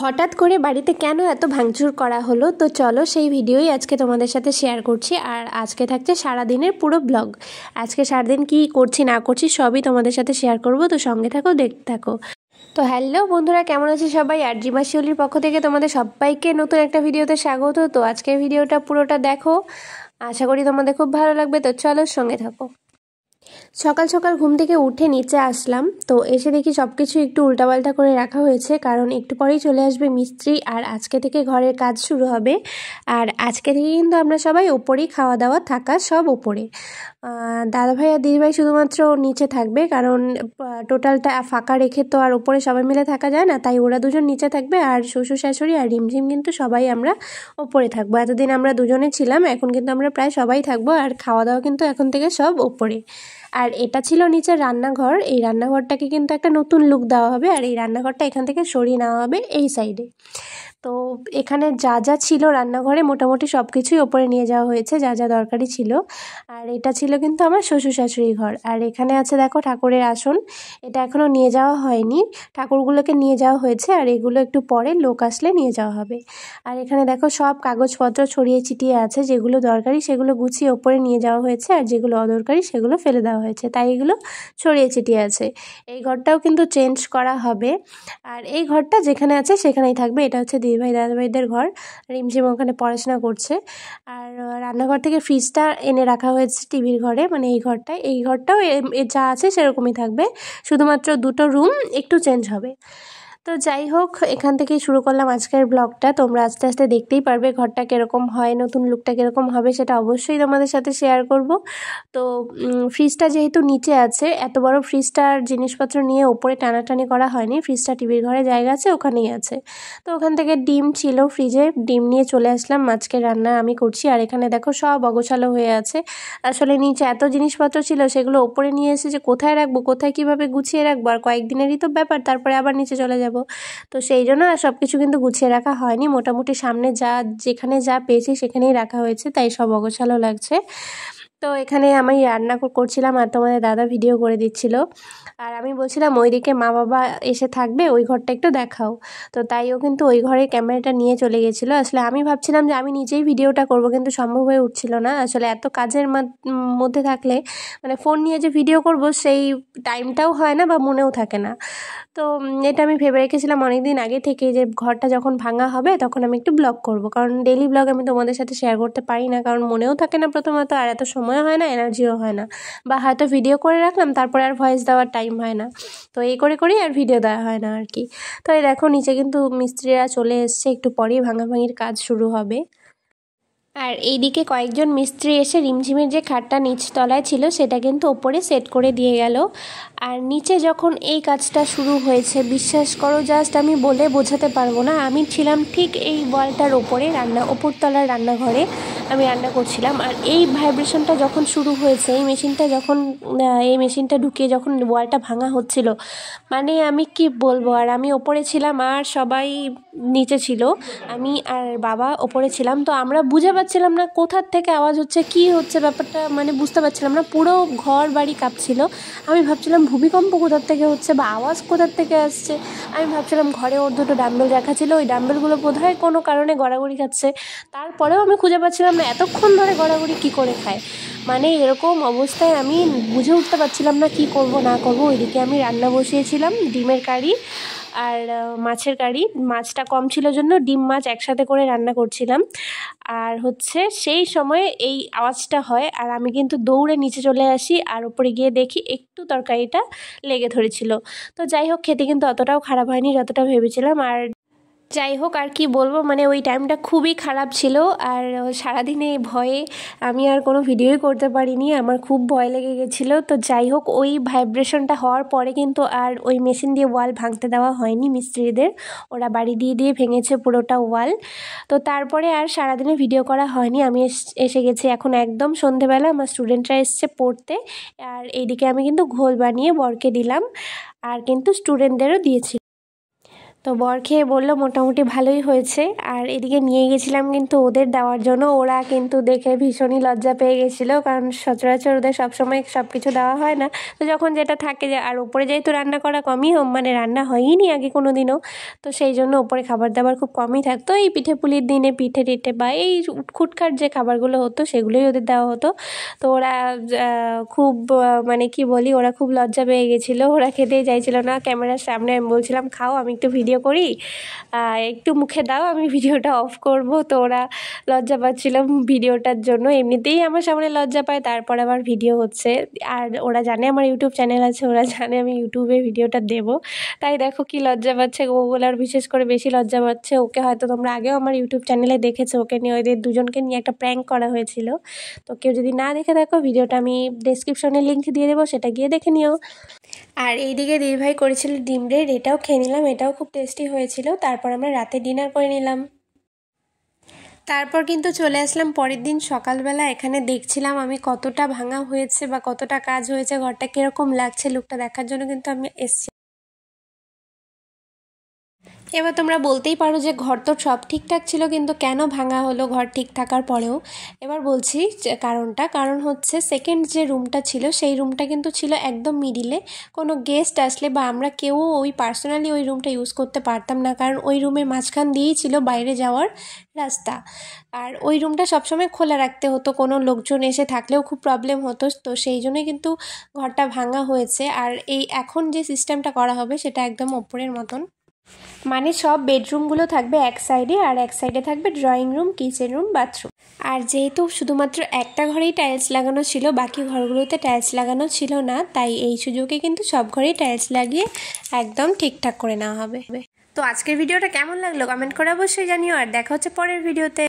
হঠাৎ করে বাড়িতে কেন এত ভাঙচুর করা হলো, তো চলো সেই ভিডিওই আজকে তোমাদের সাথে শেয়ার করছি। আর আজকে থাকছে সারাদিনের পুরো ব্লগ। আজকে সারাদিন কি করছি না করছি সবই তোমাদের সাথে শেয়ার করব, তো সঙ্গে থাকো, দেখতে থাকো। তো হ্যালো বন্ধুরা, কেমন আছে সবাই? আর জিমা শিউলির পক্ষ থেকে তোমাদের সবাইকে নতুন একটা ভিডিওতে স্বাগত। তো আজকের ভিডিওটা পুরোটা দেখো, আশা করি তোমাদের খুব ভালো লাগবে। তো চলো সঙ্গে থাকো। সকাল সকাল ঘুম থেকে উঠে নিচে আসলাম, তো এসে দেখি সব কিছু একটু উল্টাপাল্টা করে রাখা হয়েছে, কারণ একটু পরেই চলে আসবে মিস্ত্রি আর আজকে থেকে ঘরের কাজ শুরু হবে। আর আজকে থেকে কিন্তু আমরা সবাই ওপরেই, খাওয়া দাওয়া থাকা সব ওপরে। দাদাভাই আর দিদিভাই শুধুমাত্র নিচে থাকবে, কারণ টোটালটা ফাঁকা রেখে তো আর ওপরে সবাই মিলে থাকা যায় না, তাই ওরা দুজন নিচে থাকবে আর শ্বশুর শাশুড়ি আর রিমঝিম কিন্তু সবাই আমরা ওপরে থাকবো। এতদিন আমরা দুজনে ছিলাম, এখন কিন্তু আমরা প্রায় সবাই থাকবো। আর খাওয়া দাওয়া কিন্তু এখন থেকে সব ওপরে। আর এটা ছিল নিচের রান্নাঘর। এই রান্নাঘরটাকে কিন্তু একটা নতুন লুক দেওয়া হবে, আর এই রান্নাঘরটা এখান থেকে সরিয়ে নেওয়া হবে এই সাইডে। তো এখানে যা যা ছিল রান্নাঘরে মোটামুটি সব কিছুই ওপরে নিয়ে যাওয়া হয়েছে, যা যা দরকারি ছিল। আর এটা ছিল কিন্তু আমার শ্বশুর শাশুড়ির ঘর। আর এখানে আছে দেখো ঠাকুরের আসন, এটা এখনও নিয়ে যাওয়া হয়নি, ঠাকুরগুলোকে নিয়ে যাওয়া হয়েছে, আর এগুলো একটু পরে লোক আসলে নিয়ে যাওয়া হবে। আর এখানে দেখো সব কাগজপত্র ছড়িয়ে ছিটিয়ে আছে, যেগুলো দরকারি সেগুলো গুছিয়ে ওপরে নিয়ে যাওয়া হয়েছে, আর যেগুলো অদরকারি সেগুলো ফেলে দেওয়া হয়েছে, তাই এগুলো ছড়িয়ে ছিটিয়ে আছে। এই ঘরটাও কিন্তু চেঞ্জ করা হবে, আর এই ঘরটা যেখানে আছে সেখানেই থাকবে। এটা হচ্ছে দিদিভাই দাদাভাইদের ঘর, রিমঝিম ওখানে পড়াশোনা করছে। আর রান্নাঘর থেকে ফ্রিজটা এনে রাখা হয়েছে টিভির ঘরে, মানে এই ঘরটায়। এই ঘরটাও যা আছে সেরকমই থাকবে, শুধুমাত্র দুটো রুম একটু চেঞ্জ হবে। তো যাই হোক, এখান থেকেই শুরু করলাম আজকের ব্লগটা। তোমরা আস্তে আস্তে দেখতেই পারবে ঘরটা কীরকম হয়, নতুন লুকটা কীরকম হবে, সেটা অবশ্যই তোমাদের সাথে শেয়ার করব। তো ফ্রিজটা যেহেতু নিচে আছে, এত বড় ফ্রিজটার জিনিসপত্র নিয়ে ওপরে টানাটানি করা হয়নি। ফ্রিজটা টিভির ঘরে জায়গা আছে, ওখানেই আছে। তো ওখান থেকে ডিম ছিল ফ্রিজে, ডিম নিয়ে চলে আসলাম। আজকে রান্না আমি করছি, আর এখানে দেখো সব অগোছালো হয়ে আছে। আসলে নিচে এত জিনিসপত্র ছিল, সেগুলো ওপরে নিয়ে এসে যে কোথায় রাখবো, কোথায় কীভাবে গুছিয়ে রাখবো, আর কয়েকদিনেরই তো ব্যাপার, তারপরে আবার নিচে চলে যাব। তো সেই জন্য আর সব কিছু কিন্তু গুছিয়ে রাখা হয়নি, মোটামুটি সামনে যেখানে যা পেয়েছি সেখানেই রাখা হয়েছে, তাই সব অগোছালো লাগছে। তো এখানে আমি রান্না করছিলাম আর তোমাদের দাদা ভিডিও করে দিচ্ছিল। আর আমি বলছিলাম ওইদিকে মা বাবা এসে থাকবে, ওই ঘরটা একটু দেখাও। তো তাইও কিন্তু ওই ঘরে ক্যামেরাটা নিয়ে চলে গেছিলো। আসলে আমি ভাবছিলাম যে আমি নিজেই ভিডিওটা করব, কিন্তু সম্ভব হয়ে উঠছিল না। আসলে এত কাজের মধ্যে থাকলে মানে ফোন নিয়ে যে ভিডিও করব সেই টাইমটাও হয় না বা মনেও থাকে না। তো এটা আমি ভেবে রেখেছিলাম অনেক দিন আগে থেকে, যে ঘরটা যখন ভাঙা হবে তখন আমি একটু ব্লগ করব, কারণ ডেইলি ব্লগ আমি তোমাদের সাথে শেয়ার করতে পারি না, কারণ মনেও থাকে না প্রথমত, আর এত সময় হয় না, এনার্জিও হয় না, বা হয়তো ভিডিও করে রাখলাম তারপরে আর ভয়েস দেওয়ার টাইম হয় না। তো এই করে করেই আর ভিডিও দেওয়া হয় না আর কি। তো এই দেখো নিচে কিন্তু মিস্ত্রিরা চলে এসছে, একটু পরেই ভাঙাভাঙির কাজ শুরু হবে। আর এইদিকে কয়েকজন মিস্ত্রি এসে রিমঝিমের যে খাটটা নিচতলায় ছিল সেটা কিন্তু ওপরে সেট করে দিয়ে গেল। আর নিচে যখন এই কাজটা শুরু হয়েছে, বিশ্বাস করো জাস্ট আমি বলে বোঝাতে পারবো না। আমি ছিলাম ঠিক এই ওয়ালটার ওপরে, ওপরতলার রান্নাঘরে আমি রান্না করছিলাম। আর এই ভাইব্রেশনটা যখন শুরু হয়েছে, এই মেশিনটা ঢুকিয়ে যখন ওয়ালটা ভাঙা হচ্ছিল, মানে আমি কি বলবো। আর আমি ওপরে ছিলাম আর সবাই নিচে ছিল, আমি আর বাবা ওপরে ছিলাম। তো আমরা বুঝে পাচ্ছিলাম না কোথার থেকে আওয়াজ হচ্ছে, কি হচ্ছে ব্যাপারটা, মানে বুঝতে পারছিলাম না। পুরো ঘর বাড়ি কাঁপছিল। আমি ভাবছিলাম ভূমিকম্প কোথার থেকে হচ্ছে বা আওয়াজ কোথার থেকে আসছে। আমি ভাবছিলাম ঘরে ওর দুটো ডাম্বেল রাখা ছিল, ওই ডাম্বেলগুলো বোধহয় কোনো কারণে গড়াগড়ি খাচ্ছে। তারপরেও আমি খুঁজে পাচ্ছিলাম না এতক্ষণ ধরে গড়াগড়ি কী করে খায়। মানে এরকম অবস্থায় আমি বুঝে উঠতে পারছিলাম না কি করব না করব। ওইদিকে আমি রান্না বসিয়েছিলাম ডিমের কারি আর মাছের কারি। মাছটা কম ছিল জন্য ডিম মাছ একসাথে করে রান্না করছিলাম। আর হচ্ছে সেই সময়ে এই আওয়াজটা হয়, আর আমি কিন্তু দৌড়ে নিচে চলে আসি, আর ওপরে গিয়ে দেখি একটু তরকারিটা লেগে ধরেছিল। তো যাই হোক, খেতে কিন্তু অতটাও খারাপ হয়নি যতটা ভেবেছিলাম। আর যাই হোক, আর কি বলবো, মানে ওই টাইমটা খুবই খারাপ ছিল। আর সারাদিনে ভয়ে আমি আর কোনো ভিডিওই করতে পারিনি, আমার খুব ভয় লেগে গেছিলো। তো যাই হোক, ওই ভাইব্রেশনটা হওয়ার পরে কিন্তু আর ওই মেশিন দিয়ে ওয়াল ভাঙতে দেওয়া হয়নি মিস্ত্রিদের, ওরা বাড়ি দিয়ে দিয়ে ভেঙেছে পুরোটা ওয়াল। তো তারপরে আর সারাদিনে ভিডিও করা হয়নি। আমি এসে গেছি এখন একদম সন্ধেবেলা, আমার স্টুডেন্টরা এসছে পড়তে। আর এইদিকে আমি কিন্তু ঘোল বানিয়ে বরকে দিলাম, আর কিন্তু স্টুডেন্টদেরও দিয়েছি। তো বর খেয়ে বললো মোটামুটি ভালোই হয়েছে। আর এদিকে নিয়ে গেছিলাম কিন্তু ওদের দেওয়ার জন্য, ওরা কিন্তু দেখে ভীষণই লজ্জা পেয়ে গেছিলো, কারণ সচরাচর ওদের সবসময় সব কিছু দেওয়া হয় না। তো যখন যেটা থাকে, আর উপরে যেহেতু রান্না করা কমই মানে রান্না হয়ইনি আগে কোনো দিনও, তো সেই জন্য উপরে খাবার দাবার খুব কমই থাকতো। এই পিঠে পুলির দিনে পিঠে টিঠে বা এই খুটখাট যে খাবারগুলো হতো সেগুলোই ওদের দেওয়া হতো। তো ওরা খুব মানে কি বলি, ওরা খুব লজ্জা পেয়ে গেছিলো, ওরা খেতেই চাইছিলো না। ক্যামেরার সামনে আমি বলছিলাম খাও, আমি একটু ভিডিও করি, একটু মুখে দাও, আমি ভিডিওটা অফ করব। তো ওরা লজ্জা পাচ্ছিল ভিডিওটার জন্য, এমনিতেই আমার সামনে লজ্জা পায়, তারপর আবার ভিডিও হচ্ছে। আর ওরা জানে আমার ইউটিউব চ্যানেল আছে, ওরা জানে আমি ইউটিউবে ভিডিওটা দেব, তাই দেখো কি লজ্জা পাচ্ছে। ওগুলো আর বিশেষ করে বেশি লজ্জা পাচ্ছে। ওকে হয়তো তোমরা আগেও আমার ইউটিউব চ্যানেলে দেখেছো, ওকে নিয়ে ওদের দুজনকে নিয়ে একটা প্র্যাঙ্ক করা হয়েছিল। তো কেউ যদি না দেখে থাকো, ভিডিওটা আমি ডেসক্রিপশনে লিঙ্ক দিয়ে দেবো, সেটা গিয়ে দেখে নিও। আর এইদিকে দিদিভাই করেছিল ডিম ব্রেড, এটাও খেয়ে নিলাম, এটাও খুব টেস্টি হয়েছিল। তারপর আমরা রাতে ডিনার করে নিলাম। তারপর কিন্তু চলে আসলাম পরের দিন সকালবেলা। এখানে দেখছিলাম আমি কতটা ভাঙা হয়েছে বা কতটা কাজ হয়েছে, ঘরটা কীরকম লাগছে, লুকটা দেখার জন্য কিন্তু আমি এসছি। এবার তোমরা বলতেই পারো যে ঘর তো সব ঠিকঠাক ছিল, কিন্তু কেন ভাঙা হলো ঘর ঠিক থাকার পরেও। এবার বলছি কারণ হচ্ছে সেকেন্ড যে রুমটা ছিল সেই রুমটা কিন্তু ছিল একদম মিডিলে। কোনো গেস্ট আসলে বা আমরা কেউ ওই পার্সোনালি ওই রুমটা ইউজ করতে পারতাম না, কারণ ওই রুমের মাঝখান দিয়েই ছিল বাইরে যাওয়ার রাস্তা। আর ওই রুমটা সবসময় খোলা রাখতে হতো, কোনো লোকজন এসে থাকলেও খুব প্রবলেম হতো। তো সেই জন্যই কিন্তু ঘরটা ভাঙা হয়েছে। আর এই এখন যে সিস্টেমটা করা হবে সেটা একদম ওপরের মতন, মানে সব বেডরুমগুলো থাকবে এক সাইডে, আর এক সাইডে থাকবে drawing room, kitchen room, bathroom. আর যেহেতু শুধুমাত্র একটা ঘরেই টাইলস লাগানো ছিল, বাকি ঘরগুলোতে টাইলস লাগানো ছিল না, তাই এই সুযোগে কিন্তু সব ঘরেই টাইলস লাগিয়ে একদম ঠিকঠাক করে নেওয়া হবে। তো আজকের ভিডিওটা কেমন লাগলো কমেন্ট করে অবশ্যই জানিও, আর দেখা হচ্ছে পরের ভিডিওতে।